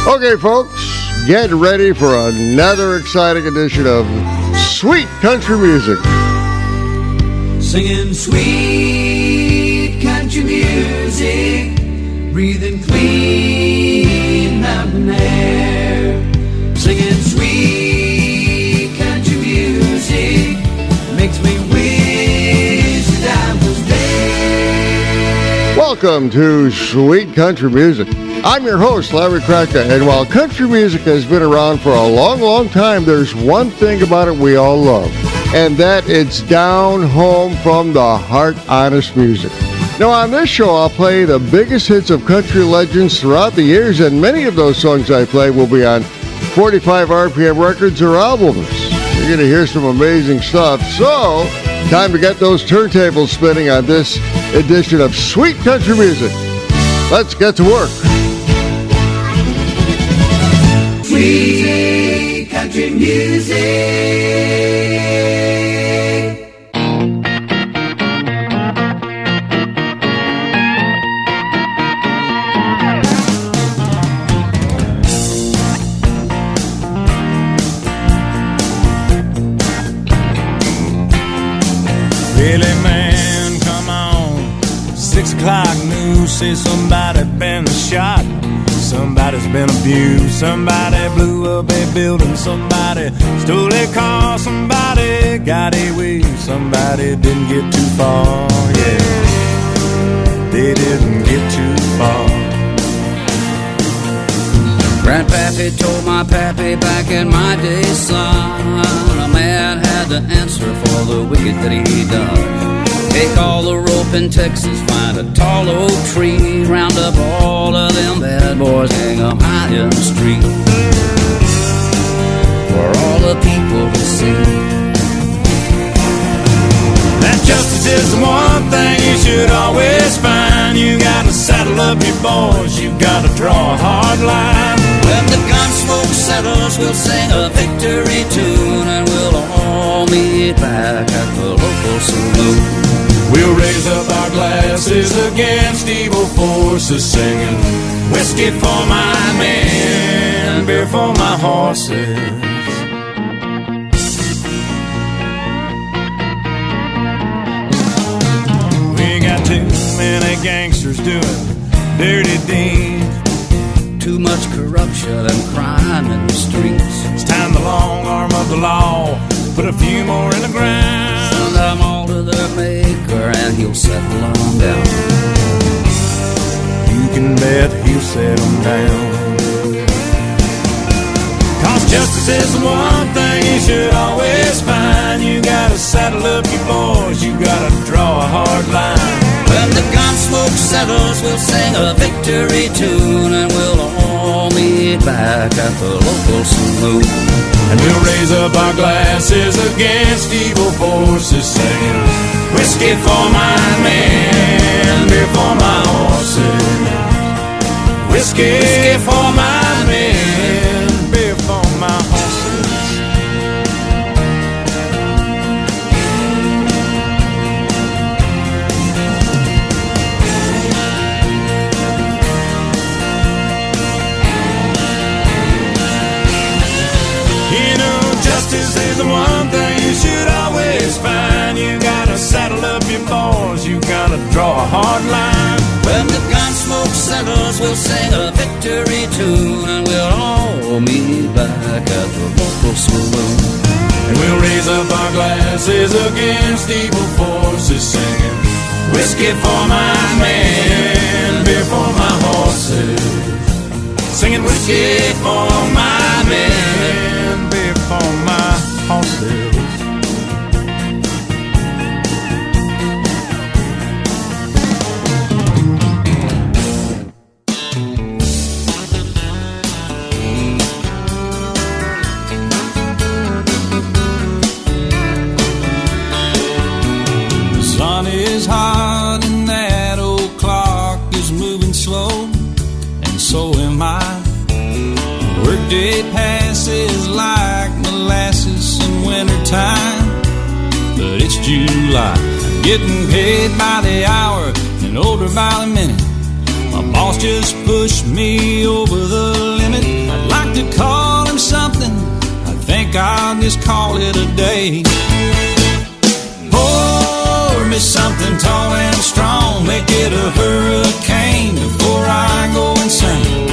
Okay, folks, get ready for another exciting edition of Sweet Country Music. Singing sweet country music, breathing clean mountain air. Singing sweet country music makes me wish that I was there. Welcome to Sweet Country Music. I'm your host, Larry Kratka, and while country music has been around for a long, long time, there's one thing about it we all love, and that it's down home from the heart, honest music. Now, on this show, I'll play the biggest hits of country legends throughout the years, and many of those songs I play will be on 45 RPM records or albums. You're going to hear some amazing stuff, so time to get those turntables spinning on this edition of Sweet Country Music. Let's get to work. Sweet country music. Really, man, come on. 6 o'clock news says somebody been shot. Somebody's been abused. Somebody blew up a building. Somebody stole a car. Somebody got away. Somebody didn't get too far. Yeah, they didn't get too far. Grandpappy told my pappy back in my day, son, a man had to answer for the wicked that he done. Take all the rope in Texas, find a tall oak tree, round up all of them bad boys, hang 'em high in the street for all the people to see. That justice is the one thing you should always find. You gotta saddle up your boys, you gotta draw a hard line. When the gun smoke settles, we'll sing a victory tune, and we'll all meet back at the local saloon. We'll raise up our glasses against evil forces, singing whiskey for my men, beer for my horses. We got too many gangsters doing dirty deeds. Too much corruption and crime in the streets. It's time the long arm of the law put a few more in the ground. Send them all to their maker and he'll settle them down. You can bet he'll settle them down. Cause justice is the one thing you should always find. You gotta saddle up your boys, you gotta draw a hard line. When the gun smoke settles, we'll sing a victory tune, and we'll all meet back at the local saloon. And we'll raise up our glasses against evil forces, singing whiskey for my men, beer for my horses. Whiskey for my men, beer for my horses. Justice is the one thing you should always find. You gotta saddle up your boys, you gotta draw a hard line. When the gun smoke settles, we'll sing a victory tune, and we'll all meet back at the local saloon. And we'll raise up our glasses against evil forces, singing whiskey for my men, beer for my horses. Singing whiskey for my men, beer for my horses. The sun is hot and that old clock is moving slow, and so am I. Workday passes like molasses in wintertime, but it's July. I'm getting paid by the hour and older by the minute. My boss just pushed me over the limit. just call it a day. Pour me something tall and strong, make it a hurricane before I go insane.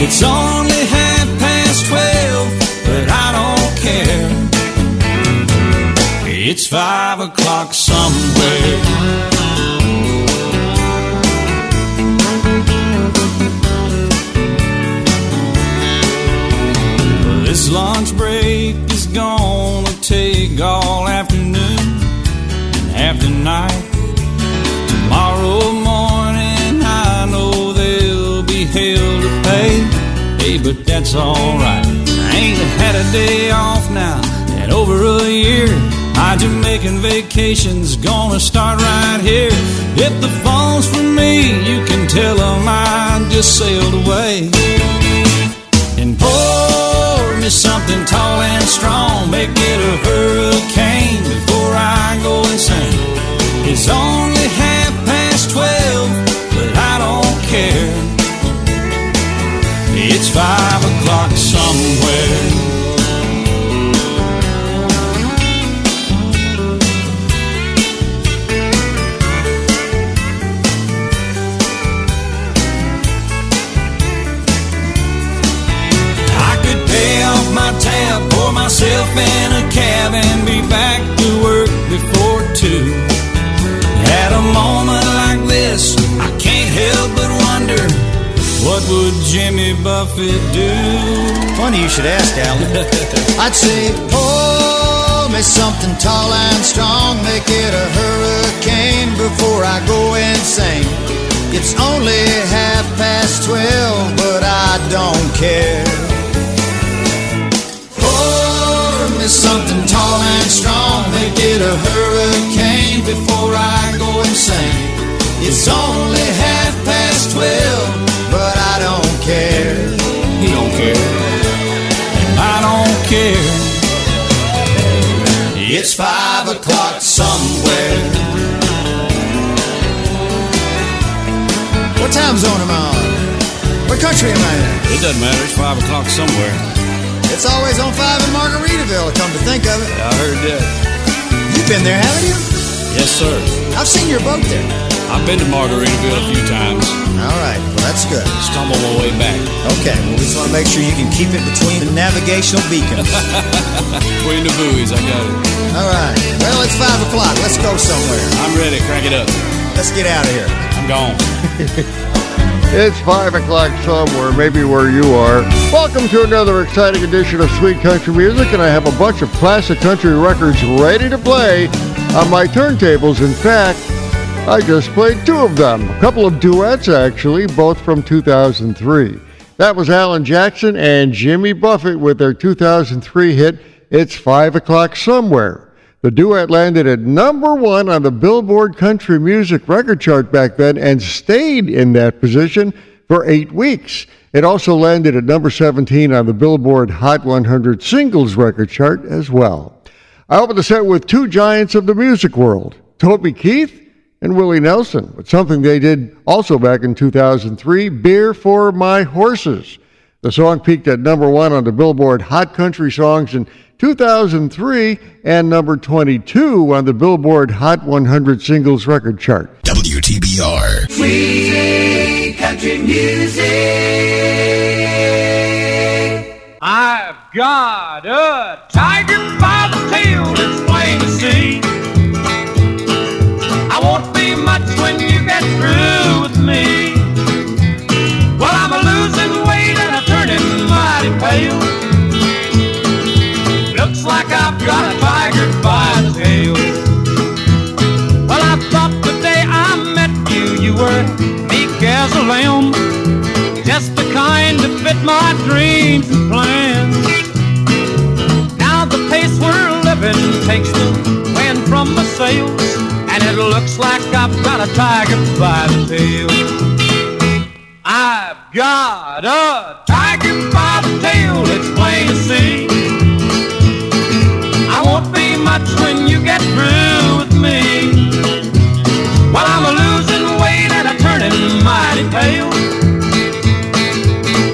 It's only 12:30, but I don't care. It's 5 o'clock somewhere. This lunch break is gonna take all afternoon and half the night. Tomorrow morning I know there'll be hell to pay. Hey, but that's alright. I ain't had a day off now in over a year. My Jamaican vacation's gonna start right here. If the phone's for me, you can tell them I just sailed away. And pour me something tall and strong, make it a hurricane before I go insane. It's only 12:30, but I don't care. It's 5 o'clock somewhere. Tab, pour myself in a cab and be back to work before 2. At a moment like this, I can't help but wonder, what would Jimmy Buffett do? Funny you should ask, Alan. I'd say, pour me something tall and strong, make it a hurricane before I go insane. It's only 12:30, but I don't care. Something tall and strong, make it a hurricane before I go insane. It's only 12:30, but I don't care. He don't care, and I don't care. It's 5 o'clock somewhere. What time zone am I on? What country am I in? It doesn't matter, it's 5 o'clock somewhere. It's always on 5 in Margaritaville, come to think of it. I heard that. You've been there, haven't you? Yes, sir. I've seen your boat there. I've been to Margaritaville a few times. All right, well, that's good. Stumble my way back. Okay, well, we just want to make sure you can keep it between the navigational beacons. Between the buoys, I got it. All right, well, it's 5 o'clock. Let's go somewhere. I'm ready. Crank it up. Let's get out of here. I'm gone. It's 5 o'clock somewhere, maybe where you are. Welcome to another exciting edition of Sweet Country Music, and I have a bunch of classic country records ready to play on my turntables. In fact, I just played 2 of them. A couple of duets, actually, both from 2003. That was Alan Jackson and Jimmy Buffett with their 2003 hit, It's 5 O'Clock Somewhere. The duet landed at number 1 on the Billboard Country Music record chart back then and stayed in that position for 8 weeks. It also landed at number 17 on the Billboard Hot 100 Singles record chart as well. I opened the set with 2 giants of the music world, Toby Keith and Willie Nelson, with something they did also back in 2003, Beer for My Horses. The song peaked at number 1 on the Billboard Hot Country Songs in 2003 and number 22 on the Billboard Hot 100 Singles record chart. WTBR. Sweet country music. I've got a tiger by the tail, it's plain to see. I won't be much when you get through with me. Well, I'm a losing weight and I'm turning mighty pale. Looks like I've got a tiger by the tail. Well, I thought the day I met you, you were meek as a lamb, just the kind to fit my dreams and plans. Now the pace we're living takes the wind from my sails, and it looks like I've got a tiger by the tail. I've got a tiger by the tail, it's plain to see. I won't be much when you get through with me. Well, I'm a losing weight and I'm turning mighty pale.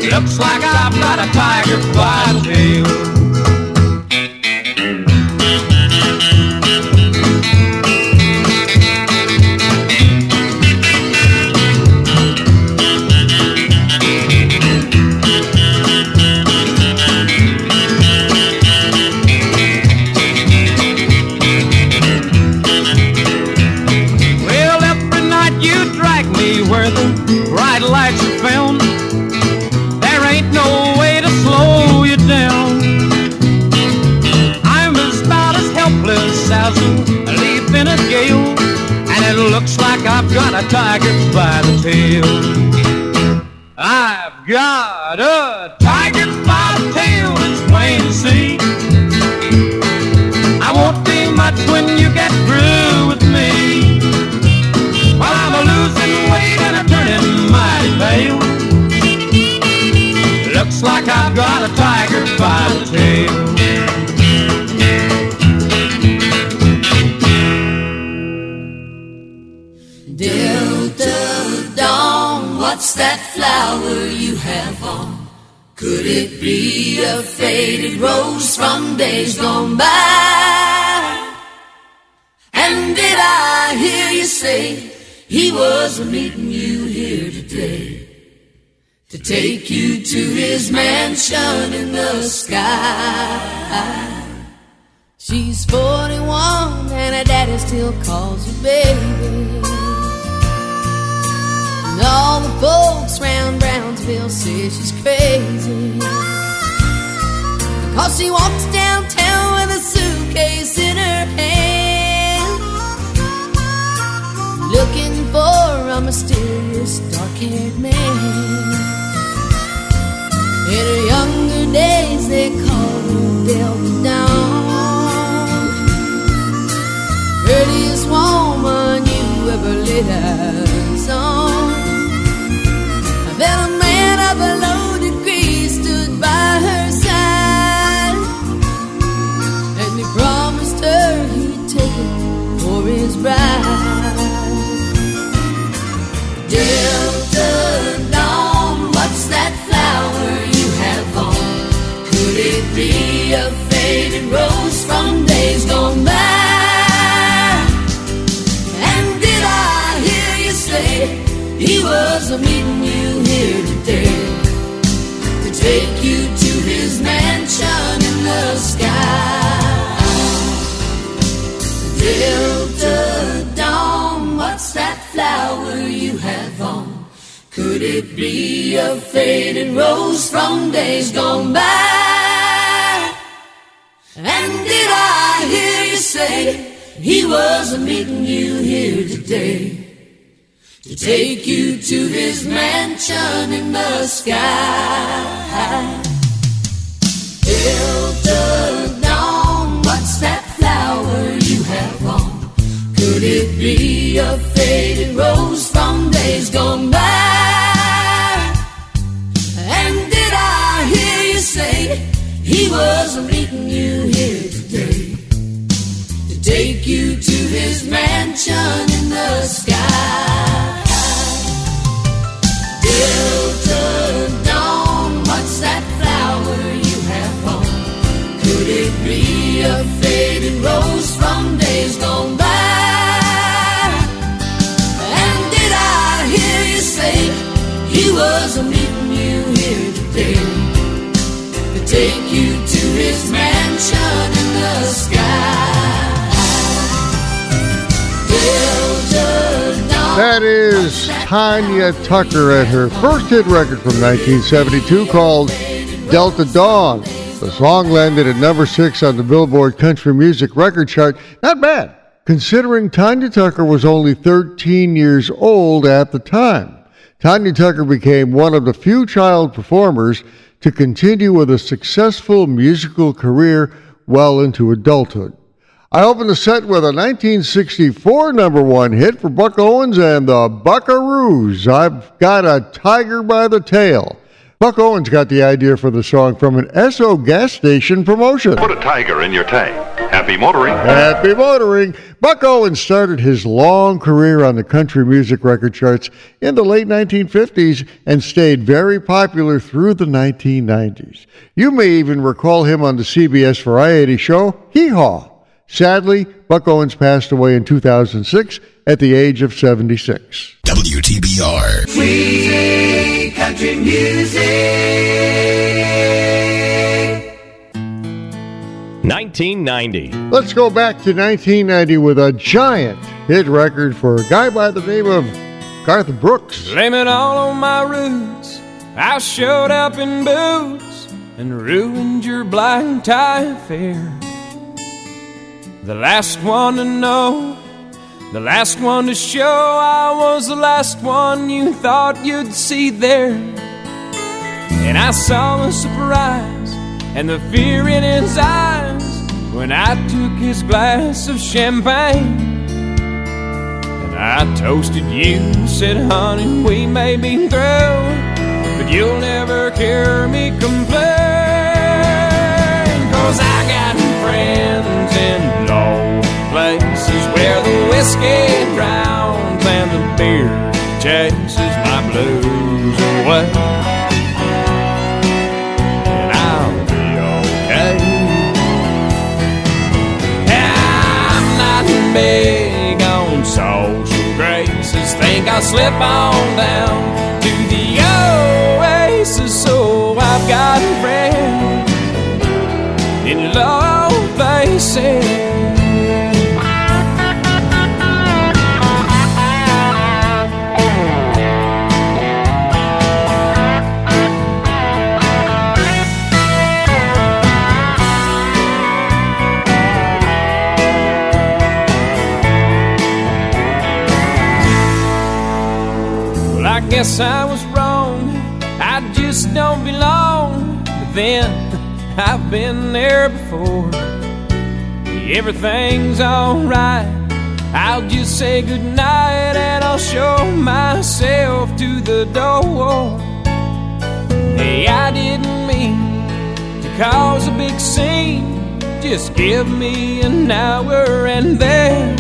Looks like I've got a tiger by the tail. bobtail. I've got a tiger bobtail, it's plain to see. I won't be much when you get through with me. While I'm a losing weight and I'm turning mighty pale. Looks like I've got a tiger by the tail. Delta Dawn, what's that flower you have on? Could it be a faded rose from days gone by? And did I hear you say he was meeting you here today to take you to his mansion in the sky? She's 41 and her daddy still calls her baby. And all the folks round Brownsville say she's crazy, because she walks downtown with a suitcase in her hand, looking for a mysterious dark-haired man. In her younger days they called her Delta Dawn, prettiest woman you ever laid eyes on. Then a man of a low degree stood by her side, and he promised her he'd take her for his bride. Delta Dawn, what's that flower you have on? Could it be a faded rose from days gone by? And did I hear you say he was meeting you here today to take you to his mansion in the sky? Delta Dawn, what's that flower you have on? Could it be a faded rose from days gone by? And did I hear you say he was meeting you here today to take you to his mansion in the sky? Delta Dawn, what's that flower you have on? Could it be a faded rose from days gone by? And did I hear you say he was meeting you here today to take you to his mansion in the sky? Delta Dawn, what's that flower you have on? Could it be a faded rose from days gone by? And did I hear you say he was meeting you here today to take you to his mansion in the sky? Delta Dawn. That is Tanya Tucker at her first hit record from 1972 called Delta Dawn. The song landed at number 6 on the Billboard Country Music Record Chart. Not bad, considering Tanya Tucker was only 13 years old at the time. Tanya Tucker became one of the few child performers to continue with a successful musical career well into adulthood. I opened the set with a 1964 number 1 hit for Buck Owens and the Buckaroos. I've got a tiger by the tail. Buck Owens got the idea for the song from an Esso gas station promotion. Put a tiger in your tank. Happy motoring. Happy motoring. Buck Owens started his long career on the country music record charts in the late 1950s and stayed very popular through the 1990s. You may even recall him on the CBS variety show Hee Haw. Sadly, Buck Owens passed away in 2006 at the age of 76. WTBR. Free country music. 1990. Let's go back to 1990 with a giant hit record for a guy by the name of Garth Brooks. Blame it all on my roots. I showed up in boots and ruined your black tie affair. The last one to know The last one to show I was the last one you thought you'd see there. And I saw the surprise and the fear in his eyes when I took his glass of champagne. And I toasted you, said, honey, we may be through, but you'll never hear me complain. 'Cause I got friends in low places where the whiskey drowns and the beer chases my blues away. And I'll be okay. I'm not big on social graces. Think I'll slip on down to the oasis. So I've got friends in low places. Well, I guess I was wrong. I just don't belong. But then I've been there before. Everything's alright. I'll just say goodnight and I'll show myself to the door. Hey, I didn't mean to cause a big scene. Just give me an hour and then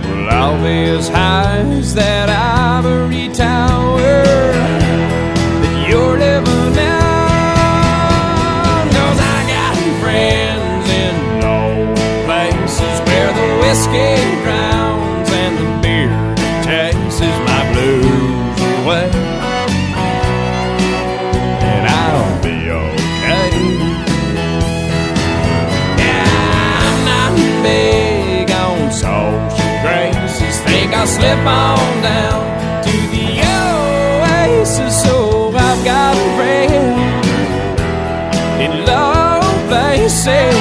well, I'll be as high as that ivory tower that you're living in. Friends in low places where the whiskey drowns and the beer chases my blues away. And I'll be okay. Yeah, I'm not big on social graces. Think I'll slip on down to the oasis. So I've got friends in low places.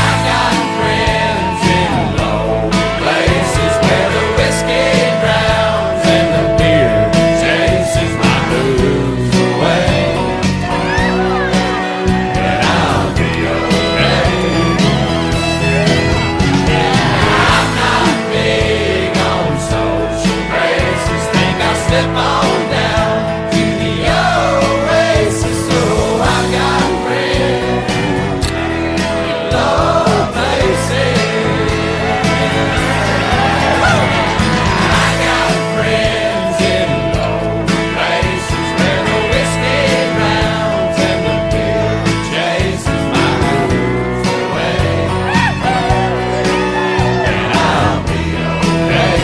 I've got friends in low places where the whiskey drowns and the beer chases my blues away. And I'll be okay. I'm not big on social graces. Think I'll slip on down to the oasis. So I've got friends in low places. I got friends in low places where the whiskey drowns and the beer chases my blues away. And I'll be okay.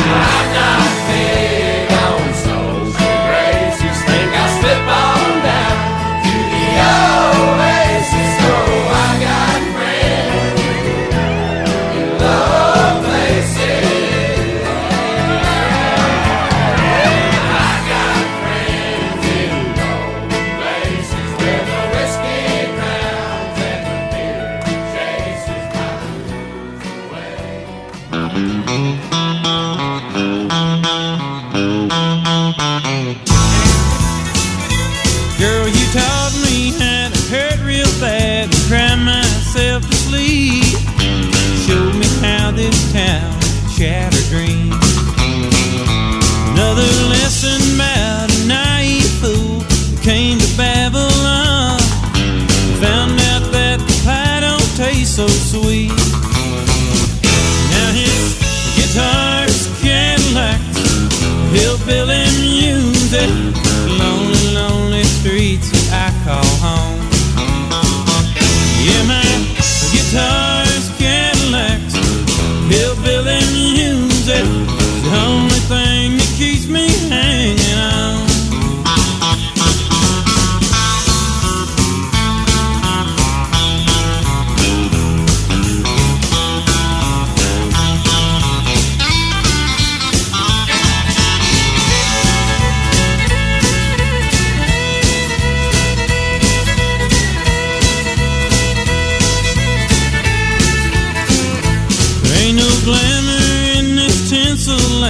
I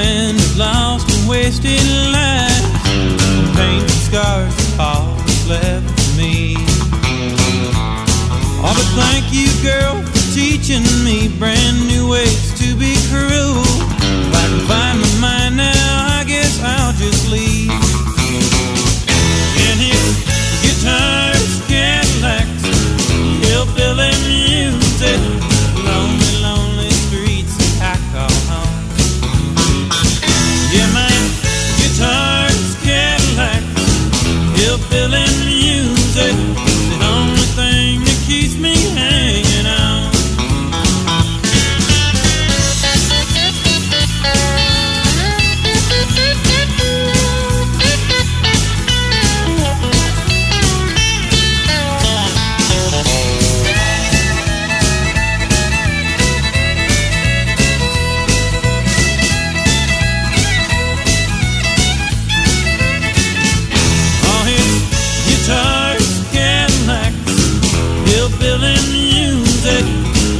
friend is lost and wasted life. Pain and scars are all that's left for me. Oh, but thank you, girl, for teaching me brand new ways to be cruel. If I can find my mind now, I guess I'll just leave. And his guitars, Cadillacs, hillbilly music, lonely, lonely streets I call home. Yeah, my guitars, Cadillacs, hillbilly music, the only thing that keeps me hanging on.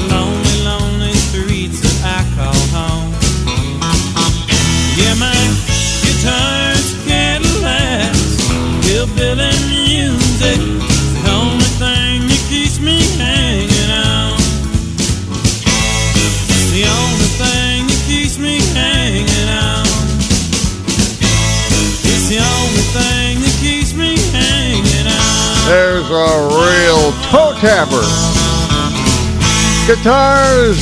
Lonely, lonely streets that I call home. Yeah, my guitars, Cadillacs, hillbilly music, the only thing that keeps me hanging on. The only thing that keeps me hanging on. It's the only thing that keeps me hanging on. There's a real toe tapper. Guitars,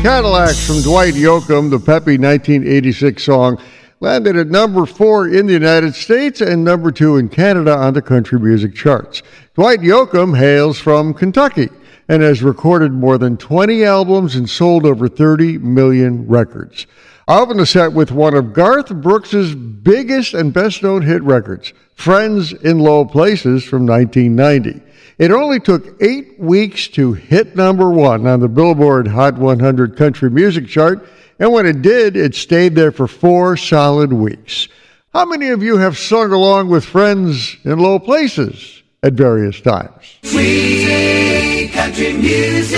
Cadillacs from Dwight Yoakam, the peppy 1986 song, landed at number 4 in the United States and number 2 in Canada on the country music charts. Dwight Yoakam hails from Kentucky and has recorded more than 20 albums and sold over 30 million records. I opened the set with one of Garth Brooks' biggest and best-known hit records, Friends in Low Places from 1990. It only took 8 weeks to hit number 1 on the Billboard Hot 100 country music chart, and when it did, it stayed there for 4 solid weeks. How many of you have sung along with Friends in Low Places at various times? Sweet country music.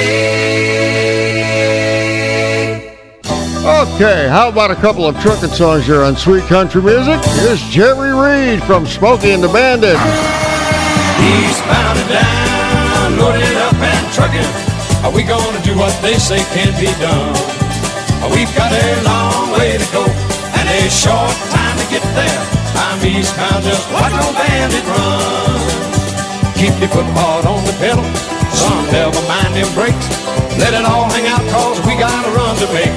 Okay, how about a couple of trucking songs here on Sweet Country Music? Here's Jerry Reed from Smokey and the Bandit. Eastbound and down, loaded up and trucking. Are we gonna do what they say can't be done? We've got a long way to go and a short time to get there. I'm eastbound, just watch old bandit run. Keep your foot hard on the pedal, son, never mind them brakes. Let it all hang out, cause we got a run to make.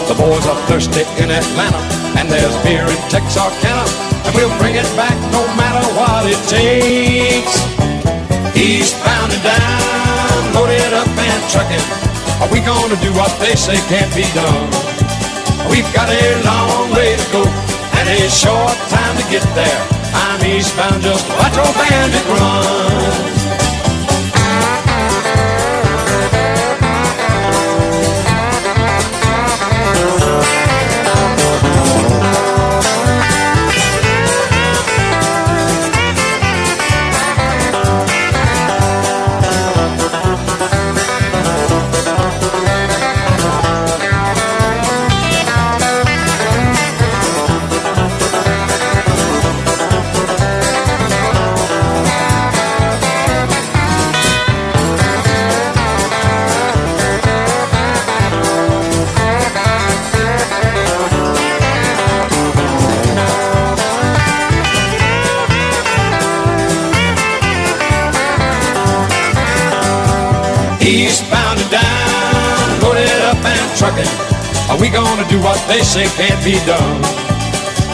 The boys are thirsty in Atlanta, and there's beer in Texarkana, and we'll bring it back no matter what it takes. Eastbound and down, loaded up and trucking. Are we gonna do what they say can't be done? We've got a long way to go and a short time to get there. I'm eastbound, just watch old bandit run. Eastbound and down, loaded up and trucking. Are we gonna do what they say can't be done?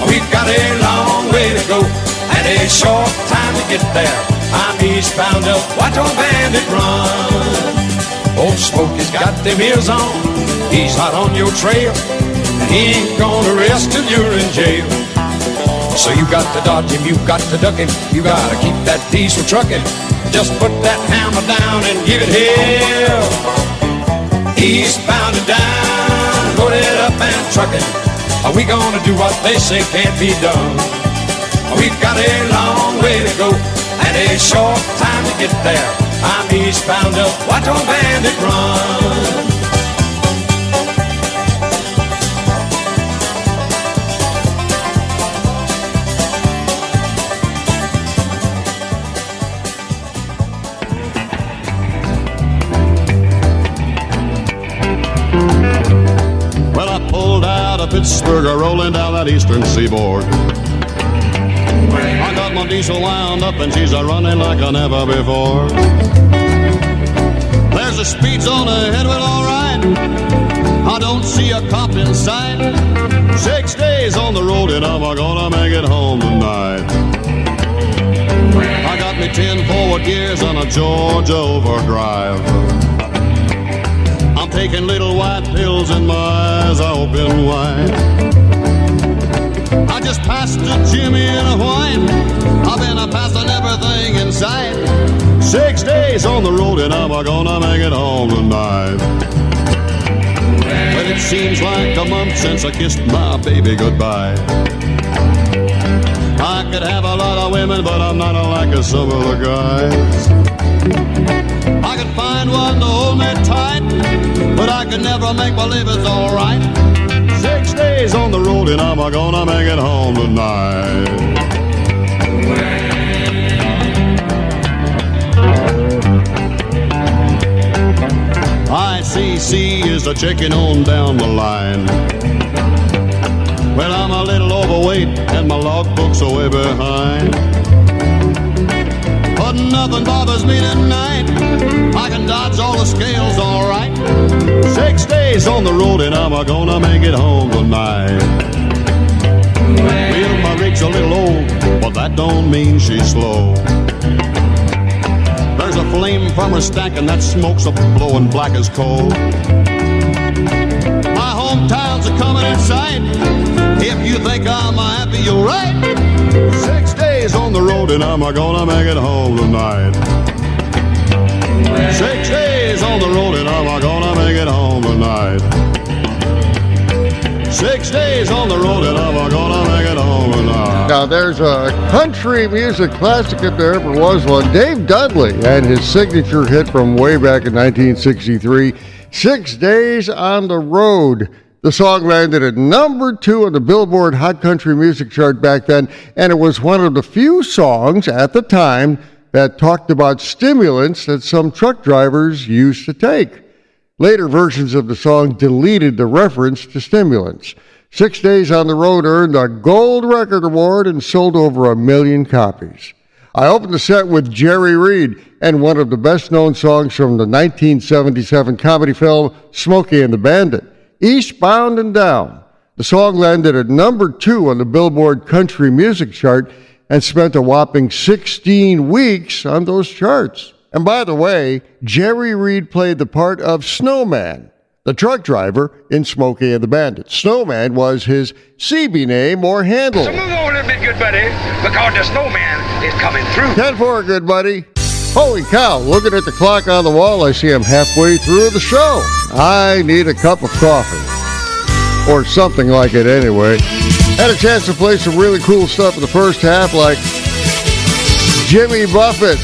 We've got a long way to go and a short time to get there. I'm eastbound, just watch old bandit run. Old Smokey's got them ears on, he's hot on your trail, and he ain't gonna rest till you're in jail. So you got to dodge him, you got to duck him, you gotta keep that diesel trucking. Just put that hammer down and give it hell. Eastbound and down, loaded up and trucking. Are we gonna do what they say can't be done? We've got a long way to go and a short time to get there. I'm eastbound, just watch old bandit run. sugar rolling down that eastern seaboard. I got my diesel wound up and she's a-running like I never before. There's a speed zone ahead, well, all right. I don't see a cop in sight. 6 days on the road and I'm gonna make it home tonight. I got me 10 forward gears on a Georgia overdrive. I'm taking little white pills and my eyes are open wide. I just passed a Jimmy in a whine. I've been passing everything in sight. 6 days on the road and I'm gonna make it home tonight. But it seems like a month since I kissed my baby goodbye. I could have a lot of women, but I'm not like some of the guys. I could find one to hold me tight, but I could never make believe it's alright. 6 days on the road and I'm gonna make it home tonight. ICC is a checking on down the line. Well, I'm a little overweight and my logbook's way behind. But nothing bothers me tonight. I can dodge all the scales all right. 6 days on the road and I'm gonna make it home tonight. Well, my rig's a little old, but that don't mean she's slow. There's a flame from her stack and that smoke's a blowing black as coal. My hometown's a coming in sight. If you think I'm happy, you're right. 6 days on the road and I'm gonna make it home tonight. 6 days on the road and I'm gonna make it home tonight. 6 days on the road and I'm gonna make it home tonight. Now there's a country music classic if there ever was one. Dave Dudley and his signature hit from way back in 1963, 6 Days on the Road. The song landed at number 2 on the Billboard Hot Country Music Chart back then, and it was one of the few songs at the time that talked about stimulants that some truck drivers used to take. Later versions of the song deleted the reference to stimulants. 6 Days on the Road earned a Gold Record Award and sold over 1 million copies. I opened the set with Jerry Reed and one of the best-known songs from the 1977 comedy film Smokey and the Bandit, Eastbound and Down. The song landed at number 2 on the Billboard Country Music Chart and spent a whopping 16 weeks on those charts. And by the way, Jerry Reed played the part of Snowman, the truck driver in Smokey and the Bandit. Snowman was his CB name or handle. So move on a little bit, good buddy, because the snowman is coming through. 10-4, good buddy. Holy cow, looking at the clock on the wall, I see I'm halfway through the show. I need a cup of coffee. Or something like it anyway. Had a chance to play some really cool stuff in the first half, like Jimmy Buffett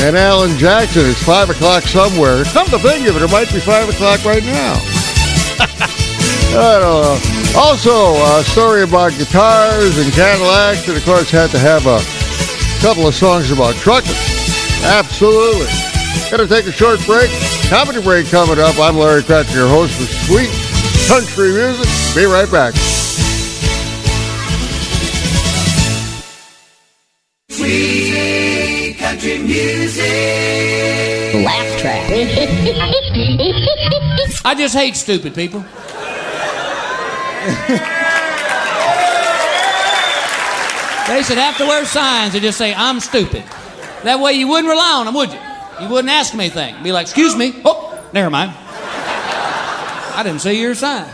and Alan Jackson. It's 5 o'clock somewhere. Come to think of it, it might be 5 o'clock right now. I don't know. Also, a story about guitars and Cadillacs, and of course had to have a couple of songs about trucking. Absolutely. Gonna take a short break. Comedy break coming up. I'm Larry Kratka, your host for Sweet Country Music. Be right back. Sweet country music. Laugh track. I just hate stupid people. They should have to wear signs that just say, I'm stupid. That way you wouldn't rely on them, would you? You wouldn't ask them anything. Be like, excuse me. Oh, never mind. I didn't see your sign.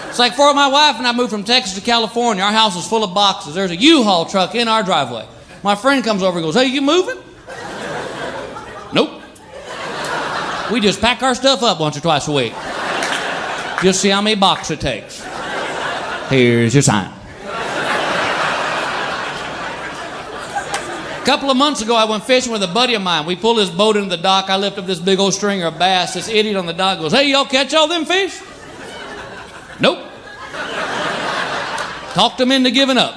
It's like for my wife and I moved from Texas to California, our house was full of boxes. There's a U-Haul truck in our driveway. My friend comes over and goes, hey, you moving? Nope. We just pack our stuff up once or twice a week. Just see how many boxes it takes. Here's your sign. A couple of months ago, I went fishing with a buddy of mine. We pulled his boat into the dock. I lifted up this big old stringer of bass. This idiot on the dock goes, hey, y'all catch all them fish? Nope. Talked them into giving up.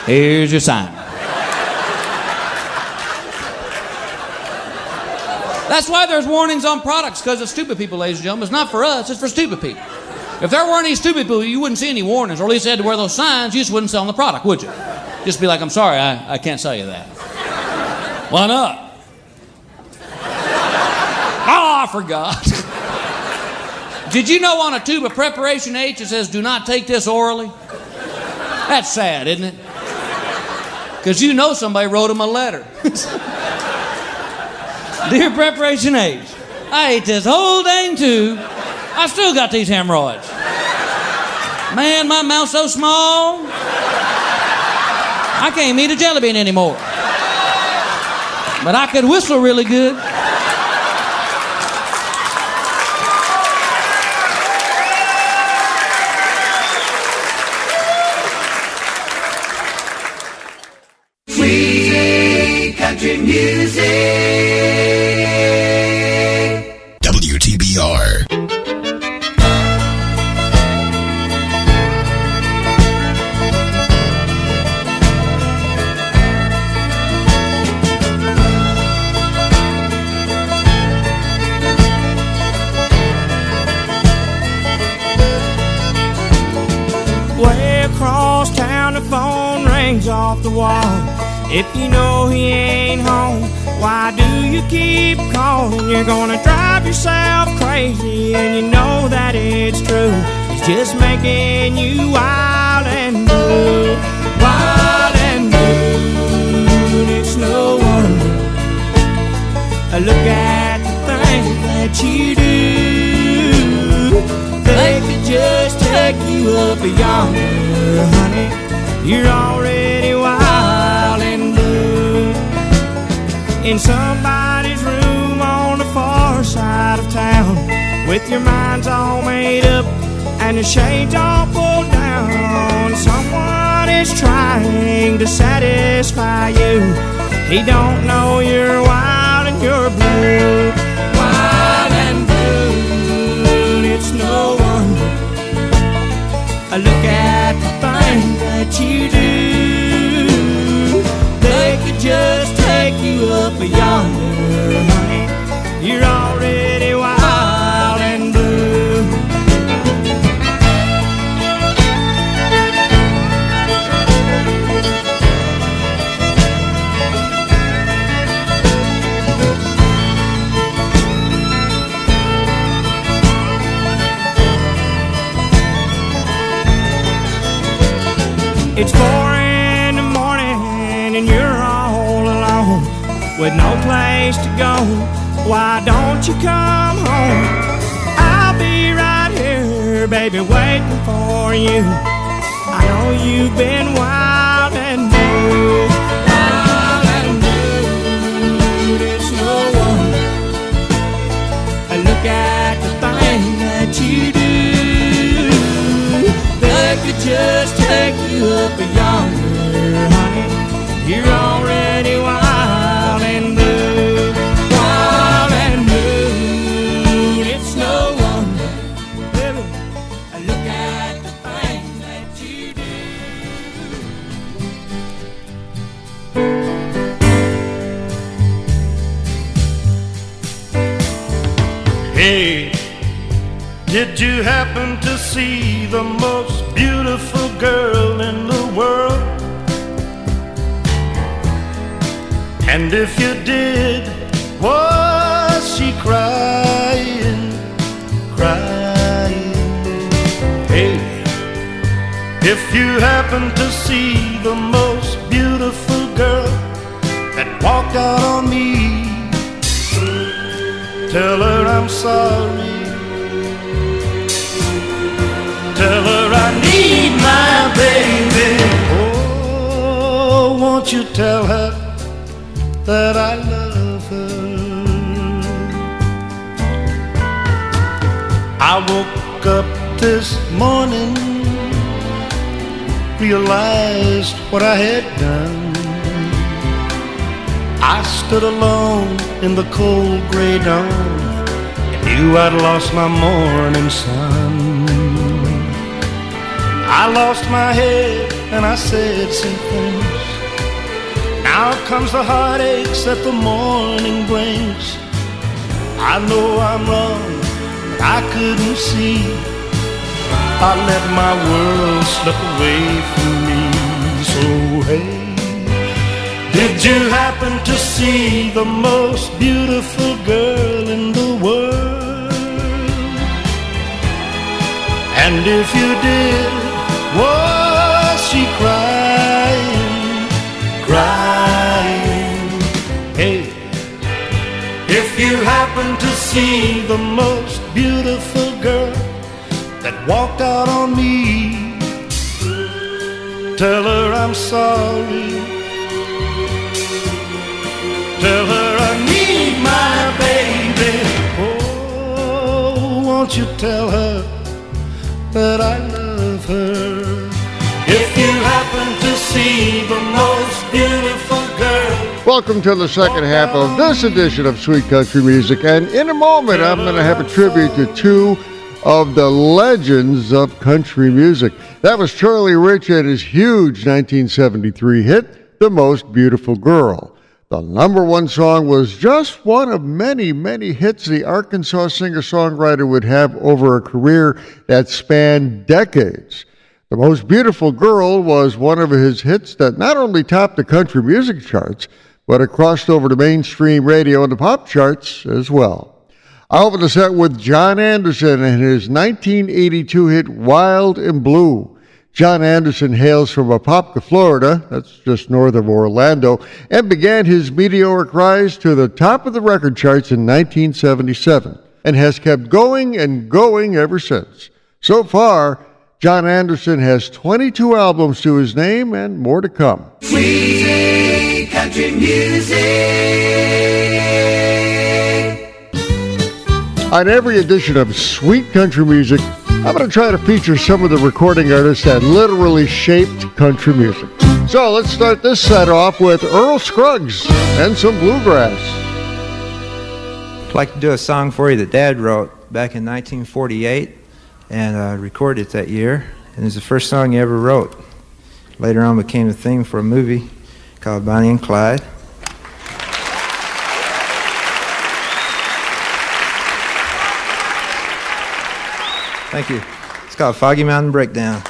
Here's your sign. That's why there's warnings on products, because of stupid people, ladies and gentlemen. It's not for us, it's for stupid people. If there weren't any stupid people, you wouldn't see any warnings, or at least they had to wear those signs, you just wouldn't sell them the product, would you? Just be like, I'm sorry, I can't sell you that. Why not? Oh, I forgot. Did you know on a tube of Preparation H it says, do not take this orally? That's sad, isn't it? Because you know somebody wrote them a letter. Dear Preparation H, I ate this whole dang tube. I still got these hemorrhoids. Man, my mouth's so small, I can't eat a jelly bean anymore. But I could whistle really good. Sweet country music. WTBR. Way across town, the phone rings off the wall. If you know he ain't home, why do you keep calling? You're gonna drive yourself crazy, and you know that it's true. It's just making you wild and blue, wild and blue. And it's no wonder. Look at the things that you do. They could just take you up yonder, honey. You're already wild and blue. In somebody's room on the far side of town, with your mind's all made up and the shades all pulled down. Someone is trying to satisfy you. He don't know you're wild and you're blue, wild and blue. And it's no wonder. Look at the things that you do. They could just take you up yonder, honey. You're already wild and blue. It's 4 in the morning and you're all alone with no place to go. Why don't you come home? I'll be right here, baby, waiting for you. I know you've been wild and blue, wild and blue. It's no wonder. Look at the things that you do. They could just take you up yonder, honey. You're already wild and blue, wild and blue. It's no wonder, baby. Look at the things that you do. Hey, did you happen to see the most beautiful girl in the world? And if you did, was she crying, crying? Hey, if you happen to see the most beautiful girl that walked out on me, tell her I'm sorry. Tell her I need my baby. Oh, won't you tell her that I love her? I woke up this morning, realized what I had done. I stood alone in the cold gray dawn and knew I'd lost my morning sun. I lost my head and I said some things. Now comes the heartaches that the morning brings. I know I'm wrong, but I couldn't see I let my world slip away from me. So hey, did you happen to see the most beautiful girl in the world? And if you did, was she crying, crying? Hey, if you happen to see the most beautiful girl that walked out on me, tell her I'm sorry. Tell her I need my baby. Oh, won't you tell her that I love her? If you happen to see the most beautiful girl. Welcome to the second half of this edition of Sweet Country Music. And in a moment, I'm going to have a tribute to two of the legends of country music. That was Charlie Rich and his huge 1973 hit, The Most Beautiful Girl. The number one song was just one of many, many hits the Arkansas singer-songwriter would have over a career that spanned decades. The Most Beautiful Girl was one of his hits that not only topped the country music charts, but it crossed over to mainstream radio and the pop charts as well. I opened the set with John Anderson and his 1982 hit Wild and Blue. John Anderson hails from Apopka, Florida, that's just north of Orlando, and began his meteoric rise to the top of the record charts in 1977, and has kept going and going ever since. So far, John Anderson has 22 albums to his name and more to come. Sweet country music. On every edition of Sweet Country Music, I'm going to try to feature some of the recording artists that literally shaped country music. So let's start this set off with Earl Scruggs and some bluegrass. I'd like to do a song for you that Dad wrote back in 1948 and recorded it that year. And it's the first song he ever wrote. Later on became the theme for a movie called Bonnie and Clyde. Thank you. It's called Foggy Mountain Breakdown.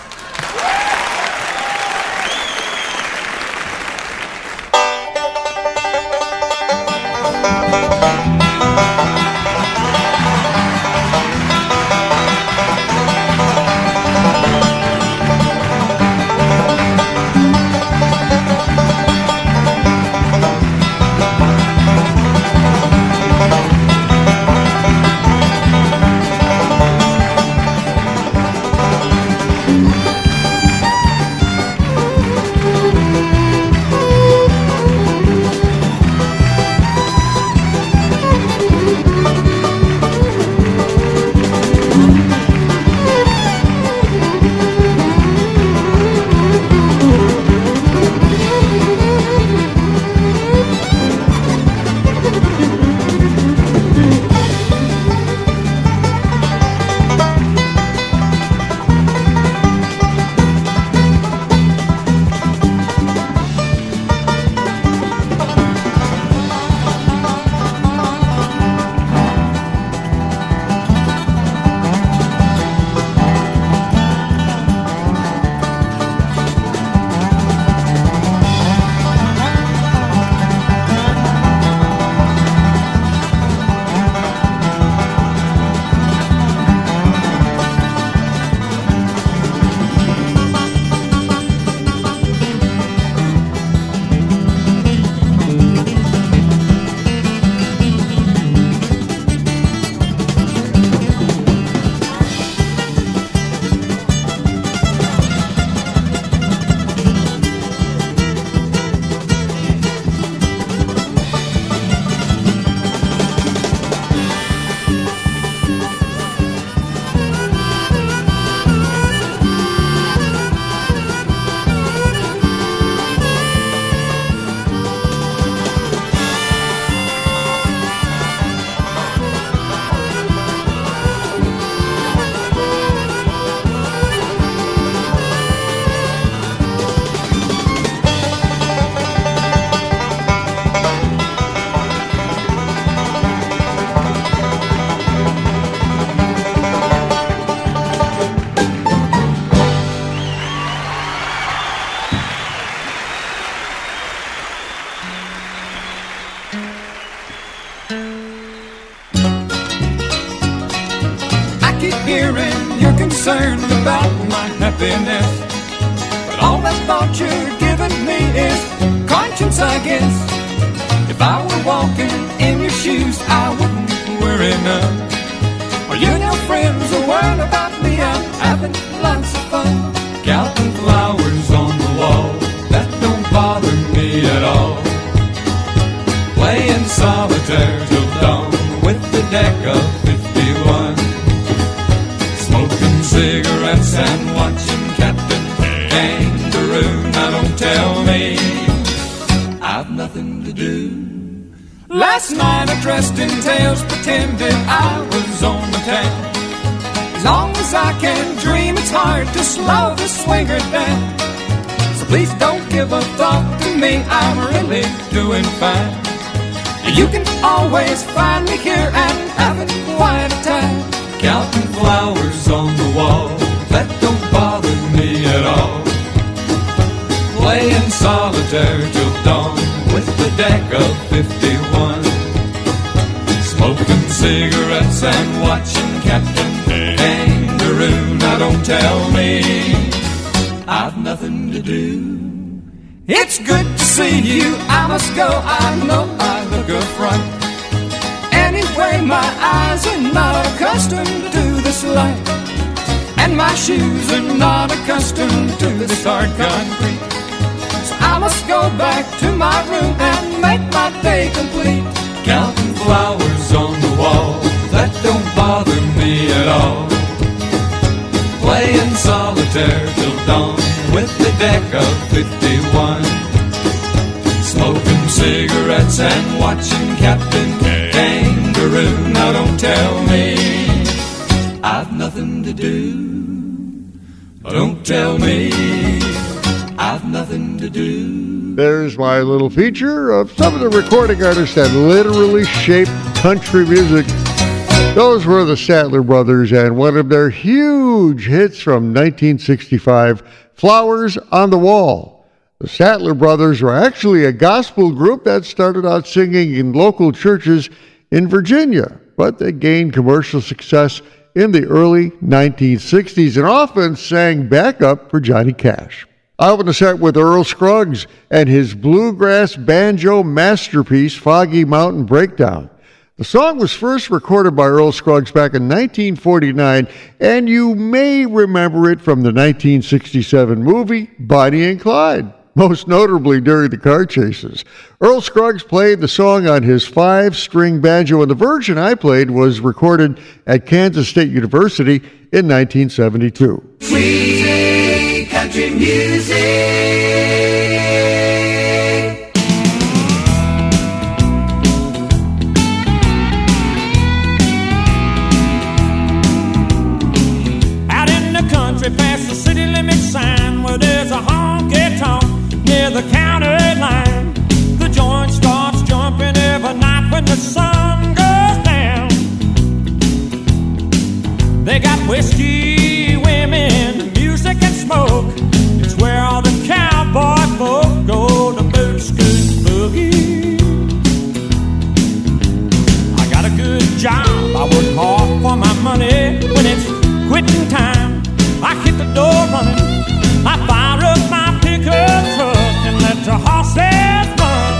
concerned about my happiness. But all that thought you're giving me is conscience, I guess. If I were walking in your shoes, I wouldn't worry none. Are you now friends or worried about me? I'm having lots of fun. Counting flowers on the wall, that don't bother me at all. Playing solitaire till dawn with the deck of 51. Smoking cigarettes and watching Captain Kangaroo. Now don't tell me I've nothing to do. Last night I dressed in tails, pretended I was on the town. As long as I can dream, it's hard to slow the swinger down. So please don't give a thought to me, I'm really doing fine. You can always find me here and having quite a time. Counting flowers on the wall, that don't bother me at all. Playing solitaire till dawn with the deck of 51. Smoking cigarettes and watching Captain Kangaroo. Now don't tell me I've nothing to do. It's good to see you, I must go, I know I look a front. Anyway, my eyes are not accustomed to this light, and my shoes are not accustomed to this hard concrete. So I must go back to my room and make my day complete. Counting flowers on the wall, that don't bother me at all. Playing solitaire till dawn with the deck of 51. Smoking cigarettes and watching Captain Kangaroo. Now don't tell me I've nothing to do. Don't tell me I've nothing to do. There's my little feature of some of the recording artists that literally shaped country music. Those were the Statler Brothers and one of their huge hits from 1965, Flowers on the Wall. The Statler Brothers were actually a gospel group that started out singing in local churches in Virginia, but they gained commercial success in the early 1960s and often sang backup for Johnny Cash. I opened the set with Earl Scruggs and his bluegrass banjo masterpiece, Foggy Mountain Breakdown. The song was first recorded by Earl Scruggs back in 1949, and you may remember it from the 1967 movie Bonnie and Clyde, most notably during the car chases. Earl Scruggs played the song on his 5-string banjo, and the version I played was recorded at Kansas State University in 1972. Sweet country music. Past the city limit sign where there's a honky-tonk near the county line. The joint starts jumping every night when the sun goes down. They got whiskey, women, music and smoke. It's where all the cowboy folk go to boot, scoot, boogie. I got a good job, I work hard for my money. When it's quitting time, I hit the door running, I fire up my pickup truck and let the horses run.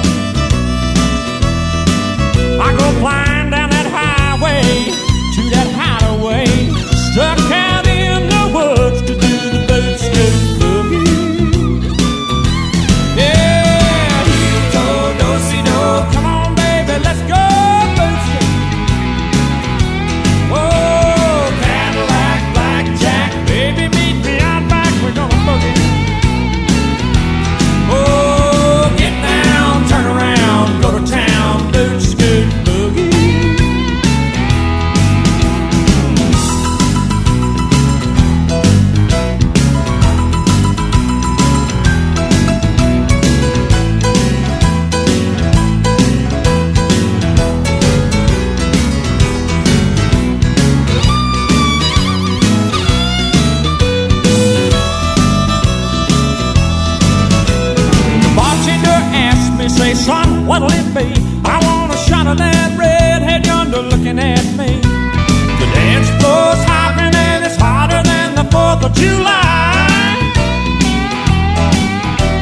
I go flying down that highway to that hideaway, stuck out in the woods to do the boot scoot boogie. Yeah, do-si-do, come on baby, let's go boot scoot. Whoa, Cadillac, blackjack, baby, meet me out back, we're gonna boogie. Oh, get down, turn around, go to town, boot scoot boogie. Say, son, what'll it be? I want a shot of that redhead yonder looking at me. The dance floor's hopping and it's hotter than the of July.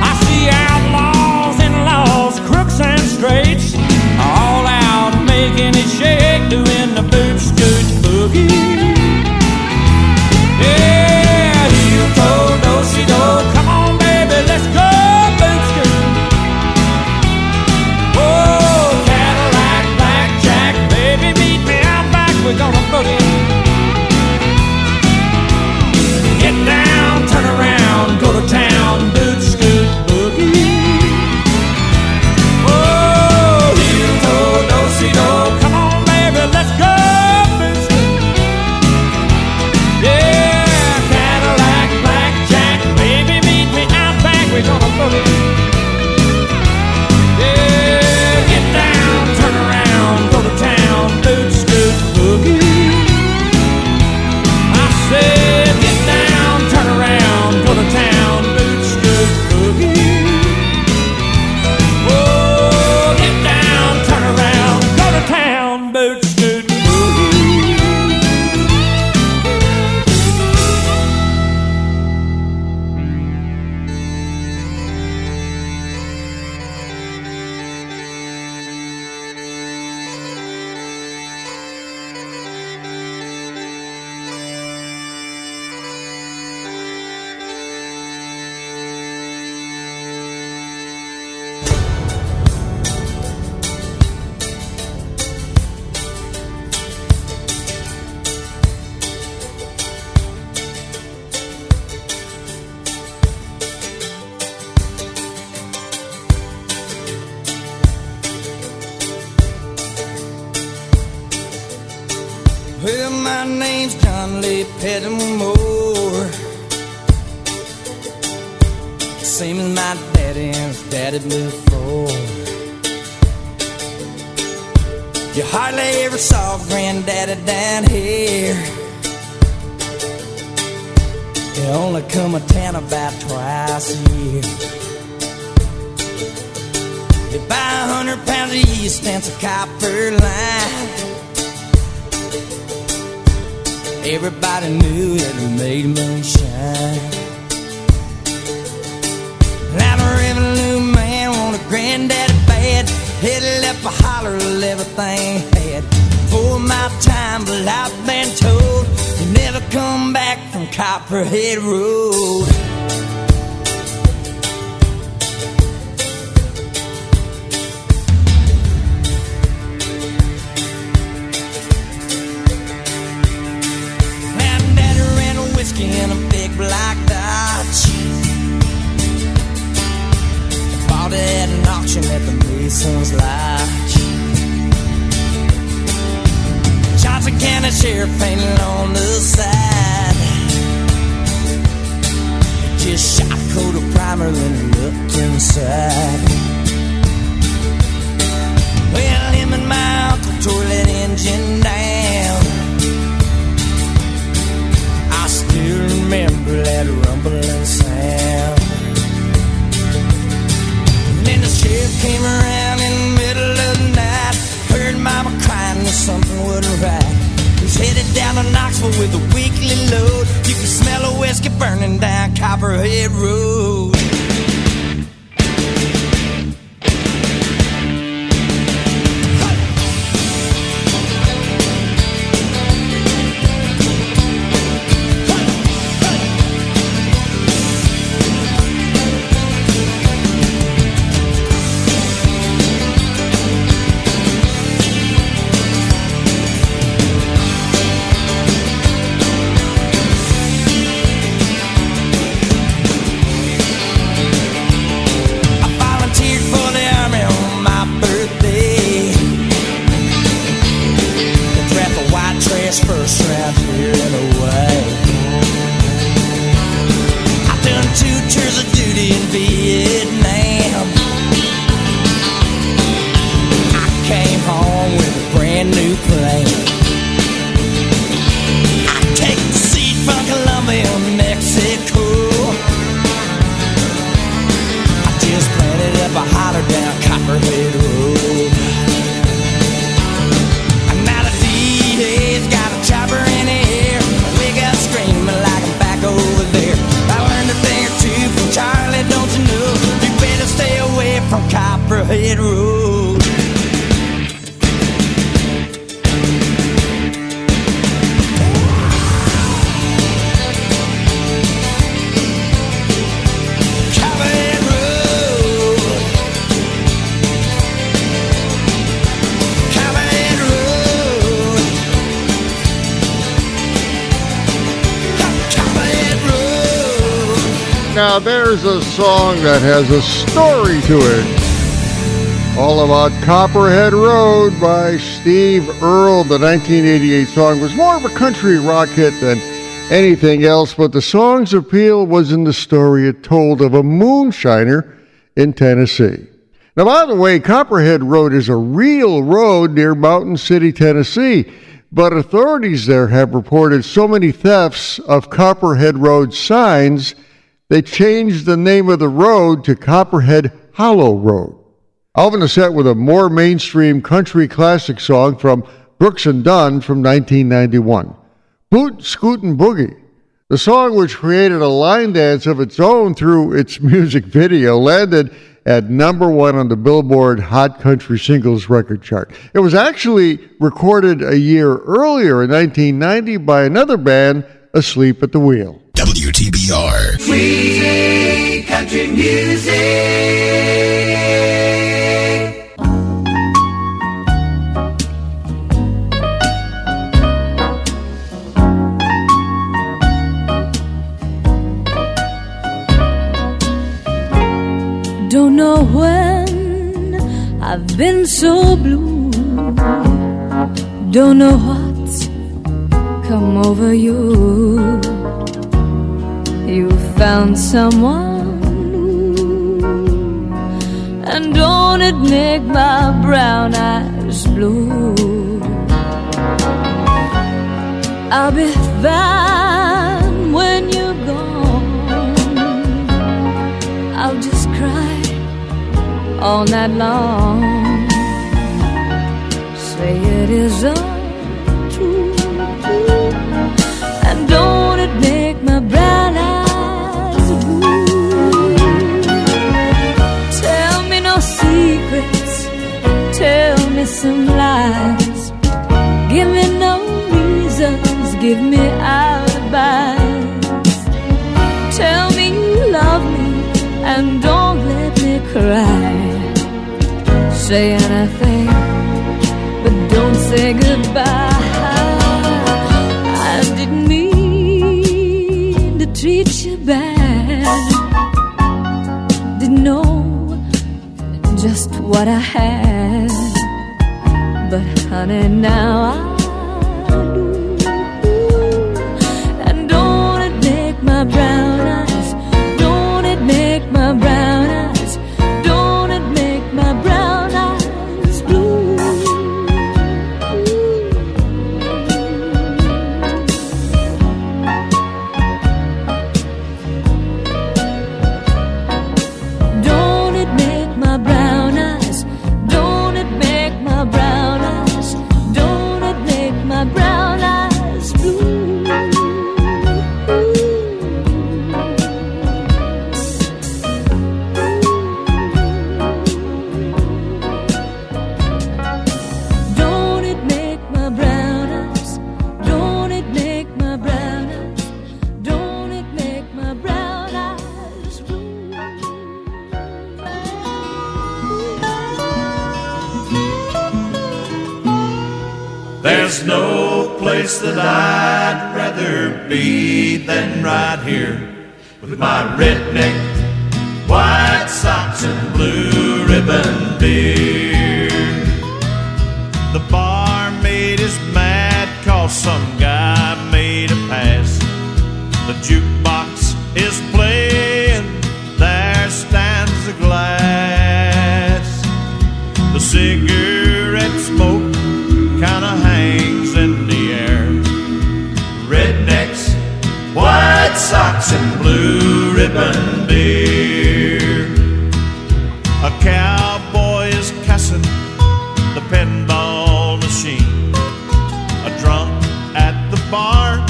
I see outlaws and laws, crooks and straights, all out making it shake, doing the boot scoot boogie. Yeah, heel toe, do-si-do, come on baby, let's go boot scoot. Oh, Cadillac, blackjack, baby, meet me out back, we're gonna boogie. Get down, turn around, go to town, boot scoot boogie. Oh, heel toe, do-si-do, come on baby, let's go boot scoot. Yeah, Cadillac, blackjack, baby, meet me out back, we're gonna boogie. Yeah, get down, turn around, go to town, boot scoot boogie. I said, get down, turn around, go to town, boot scoot boogie. Oh, get down, turn around, go to town, boot scoot boogie. Well, my name's John Lee Pettimore. Same as my daddy and his daddy before. You hardly ever saw granddaddy down here. They only come to town about twice a year. They buy 100 pounds of yeast and some copper line. Everybody knew that it made moonshine. Now the revenue man wanted granddaddy bad. Headed up a holler of everything he had. For my time, but I've been told you never come back from Copperhead Road. In a big black Dodge, bought it at an auction at the Mason's Lodge. Johnson County Sheriff painted on the side. Just shot a coat of primer, then looked inside. Well, him and my uncle tore that engine down. I still remember that rumbling sound. And then the sheriff came around in the middle of the night. Heard mama crying that something wasn't right. He's headed down to Knoxville with a weekly load. You can smell a whiskey burning down Copperhead Road. now there's a song that has a story to it. All About Copperhead Road by Steve Earle. The 1988 song was more of a country rock hit than anything else, but the song's appeal was in the story it told of a moonshiner in Tennessee. Now, by the way, Copperhead Road is a real road near Mountain City, Tennessee, but authorities there have reported so many thefts of Copperhead Road signs, they changed the name of the road to Copperhead Hollow Road. I'll open the set with a more mainstream country classic song from Brooks and Dunn from 1991, Boot, Scootin' Boogie. The song, which created a line dance of its own through its music video, landed at #1 on the Billboard Hot Country Singles record chart. It was actually recorded a year earlier in 1990 by another band, Asleep at the Wheel. WTBR. Free country music. Don't know when I've been so blue. Don't know what's come over you. You found someone new, and don't it make my brown eyes blue? I'll be fine when you're gone. I'll just cry all night long. Say it is untrue, and don't it make my brown eyes blue? Tell me no secrets, tell me some lies. Give me no reasons, give me alibis. Tell me you love me and don't let me cry. Say anything, but don't say goodbye. I didn't mean to treat you bad. Didn't know just what I had, but honey, now I do. And don't it make my brown eyes, don't it make my brown eyes, don't it make my brown eyes blue? Don't it make my brown eyes, don't it make my brown eyes, don't it make my brown eyes blue? Don't it make my brown eyes, don't it make my brown eyes, don't it make my brown eyes blue? There's no place that I'd rather be than right here with my redneck, white socks and blue ribbon beer. The barmaid is mad 'cause some guy made a pass. The jukebox is playing, there stands a glass. The cigarette smoke kinda hangs in the air. Rednecks, white socks and blue ribbon beer. A cowboy is cussing the pinball machine. A drunk at the bar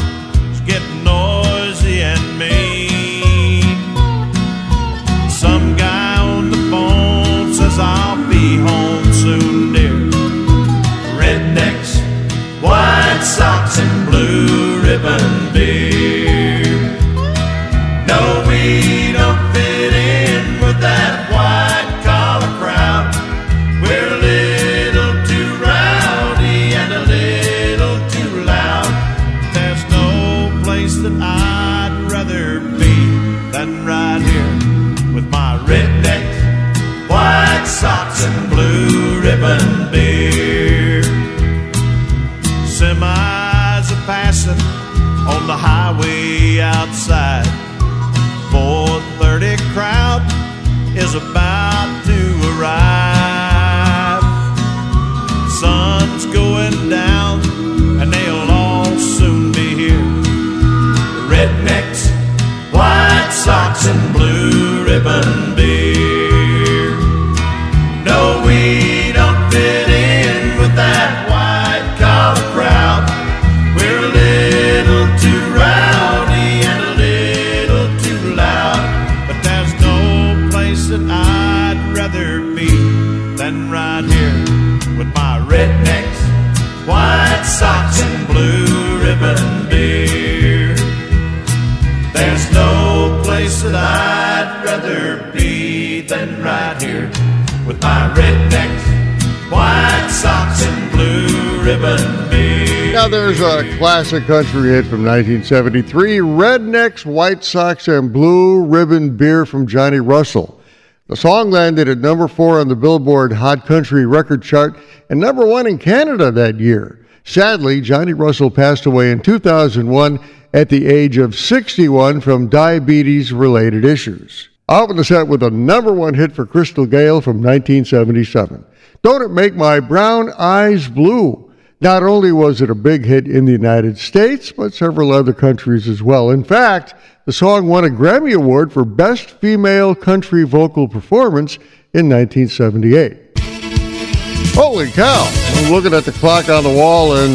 is getting noisy and mean. Some guy on the phone says I'll be home soon, dear. Rednecks, white socks and blue ribbon beer. No, we don't fit in with that white collar crowd. We're a little too rowdy and a little too loud. There's no place that I'd rather be than right outside. 4:30 crowd is about to arrive. Sun's going down and they'll all soon be here. Rednecks, White Sox and Blue Ribbon beer. No, we don't fit in with that white collar crowd. We're a little too rowdy and a little too loud. But there's no place that I'd rather be than right here with my rednecks, White Sox and Blue Ribbon beer. There's no place that I'd rather be than right here with my rednecks, White Sox and Blue Ribbon beer. Now there's a classic country hit from 1973, Rednecks, White Sox, and Blue Ribbon Beer from Johnny Russell. The song landed at number 4 on the Billboard Hot Country Record Chart and number 1 in Canada that year. Sadly, Johnny Russell passed away in 2001 at the age of 61 from diabetes-related issues. I'll open the set with a number 1 hit for Crystal Gayle from 1977. Don't It Make My Brown Eyes Blue? Not only was it a big hit in the United States, but several other countries as well. In fact, the song won a Grammy Award for Best Female Country Vocal Performance in 1978. Holy cow! I'm looking at the clock on the wall and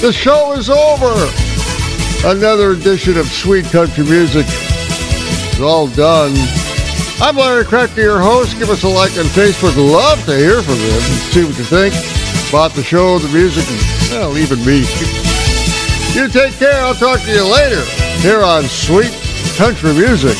the show is over. Another edition of Sweet Country Music is all done. I'm Larry Kratka, your host. Give us a like on Facebook. Love to hear from you and see what you think about the show, the music, and, well, even me. You take care. I'll talk to you later here on Sweet Country Music.